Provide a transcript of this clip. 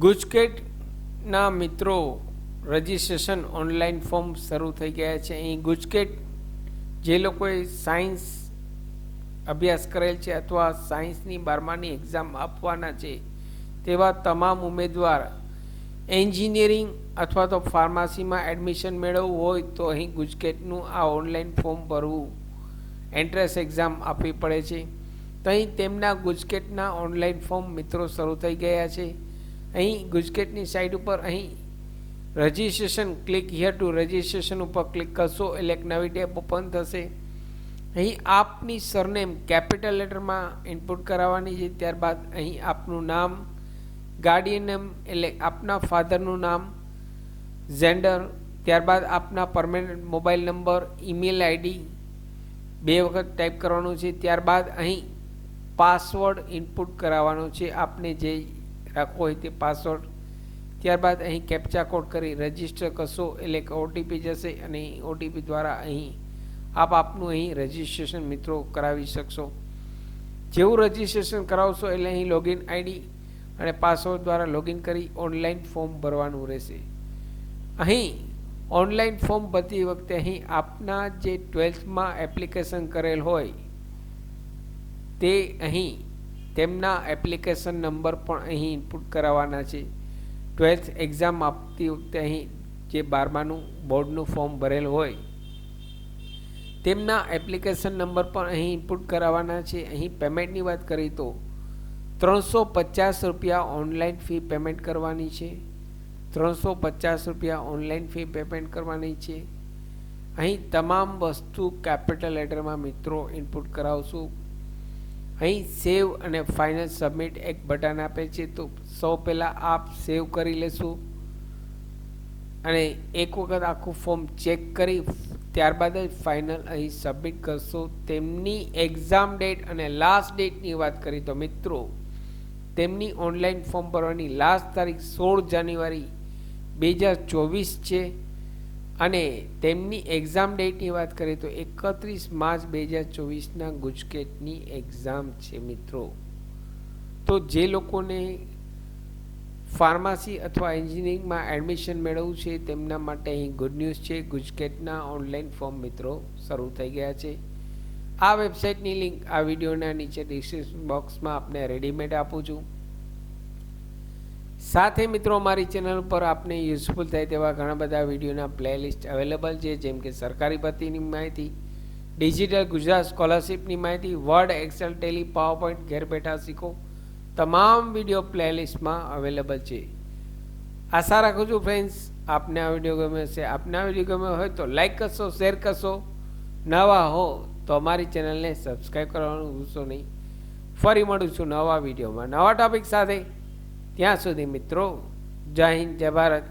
ગુજકેટના મિત્રો registration online form શરૂ થઈ ગયા છે. અહીં ગુજકેટ જે લોકોએ સાયન્સ અભ્યાસ કરેલ છે અથવા સાયન્સની 12માની એક્ઝામ આપવાના છે તેવા તમામ ઉમેદવાર એન્જિનિયરિંગ અથવા તો ફાર્મસીમાં એડમિશન મેળવવું હોય તો અહીં ગુજકેટનું આ ઓનલાઈન ફોર્મ ભરવું, એન્ટ્રન્સ એક્ઝામ આપવી પડે છે. તો અહીં તેમના ગુજકેટના ઓનલાઈન ફોર્મ મિત્રો શરૂ થઈ ગયા છે. અહીં ગુજકેટની સાઇટ ઉપર અહીં registration click here two registration ઉપર ક્લિક કરશો એટલે એક નવી ટેબ ઓપન થશે. અહીં આપની સરનેમ કેપિટલ લેટરમાં ઇનપુટ કરાવવાની છે. ત્યારબાદ અહીં આપનું નામ, ગાર્ડિયન નેમ એટલે આપના ફાધરનું નામ, જેન્ડર, ત્યારબાદ આપના permanent mobile number, email ID 2 વખત ટાઈપ કરવાનું છે. ત્યારબાદ અહીં પાસવર્ડ ઇનપુટ કરાવવાનો છે, આપને જે રાખવો હોય તે પાસવર્ડ. ત્યારબાદ અહીં કેપ્ચા કોડ કરી રજિસ્ટર કરશો એટલે કે ઓટીપી જશે અને ઓટીપી દ્વારા અહીં આપનું અહીં રજિસ્ટ્રેશન મિત્રો કરાવી શકશો. જેવું રજિસ્ટ્રેશન કરાવશો એટલે અહીં લોગિન આઈડી અને પાસવર્ડ દ્વારા લોગિન કરી ઓનલાઈન ફોર્મ ભરવાનું રહેશે. અહીં ઓનલાઈન ફોર્મ ભરતી વખતે અહીં આપના જે 12થમાં એપ્લિકેશન કરેલ હોય તે અહીં તેમના એપ્લિકેશન નંબર પણ અહીં ઇનપુટ કરાવવાના છે. 12th એક્ઝામ આપતી વખતે અહીં જે 12માનું બોર્ડનું ફોર્મ ભરેલ હોય તેમના એપ્લિકેશન નંબર પણ અહીં ઇનપુટ કરાવવાના છે. અહીં પેમેન્ટની વાત કરીએ તો 350 રૂપિયા ઓનલાઈન ફી પેમેન્ટ કરવાની છે. 350 રૂપિયા ઓનલાઈન ફી પેમેન્ટ કરવાની છે. અહીં તમામ વસ્તુ કેપિટલ લેટરમાં મિત્રો ઇનપુટ કરાવશું. અહીં સેવ અને ફાઇનલ સબમિટ એક બટન આપે છે, તો સૌ પહેલાં આપ સેવ કરી લેશું અને એક વખત આખું ફોર્મ ચેક કરી ત્યારબાદ જ ફાઇનલ અહીં સબમિટ કરશો. તેમની એક્ઝામ ડેટ અને લાસ્ટ ડેટની વાત કરીએ તો મિત્રો તેમની ઓનલાઈન ફોર્મ ભરવાની લાસ્ટ તારીખ 16 જાન્યુઆરી 2024 છે અને તેમની એક્ઝામ ડેટની વાત કરીએ તો 31 માર્ચ 2024ના ગુજકેટની એક્ઝામ છે મિત્રો. તો જે લોકોને ફાર્મસી અથવા એન્જિનિયરિંગમાં એડમિશન મેળવવું છે તેમના માટે અહીં ગુડ ન્યૂઝ છે. ગુજકેટના ઓનલાઈન ફોર્મ મિત્રો શરૂ થઈ ગયા છે. આ વેબસાઇટની લિંક આ વિડીયોના નીચે ડિસ્ક્રિપ્શન બોક્સમાં આપને રેડીમેડ આપું છું. સાથે મિત્રો મારી ચેનલ પર આપને યુઝફુલ થાય તેવા ઘણા બધા વિડીયોના પ્લેલિસ્ટ અવેલેબલ છે, જેમ કે સરકારી ભરતીની માહિતી, ડિજિટલ ગુજરાત સ્કોલરશિપની માહિતી, વર્ડ, એક્સેલ, ટેલી, પાવરપોઈન્ટ ઘેર બેઠા શીખો, તમામ વિડીયો પ્લેલિસ્ટમાં અવેલેબલ છે. આશા રાખું છું ફ્રેન્ડ્સ આપને આ વિડીયો ગમે હશે. આપને આ વિડીયો ગમ્યો હોય તો લાઈક કરશો, શેર કરશો, નવા હો તો અમારી ચેનલને સબસ્ક્રાઈબ કરવાનું ભૂલશો નહીં. ફરી મળું છું નવા વિડીયોમાં નવા ટોપિક સાથે. ત્યાં સુધી મિત્રો જય હિન્દ, જય ભારત.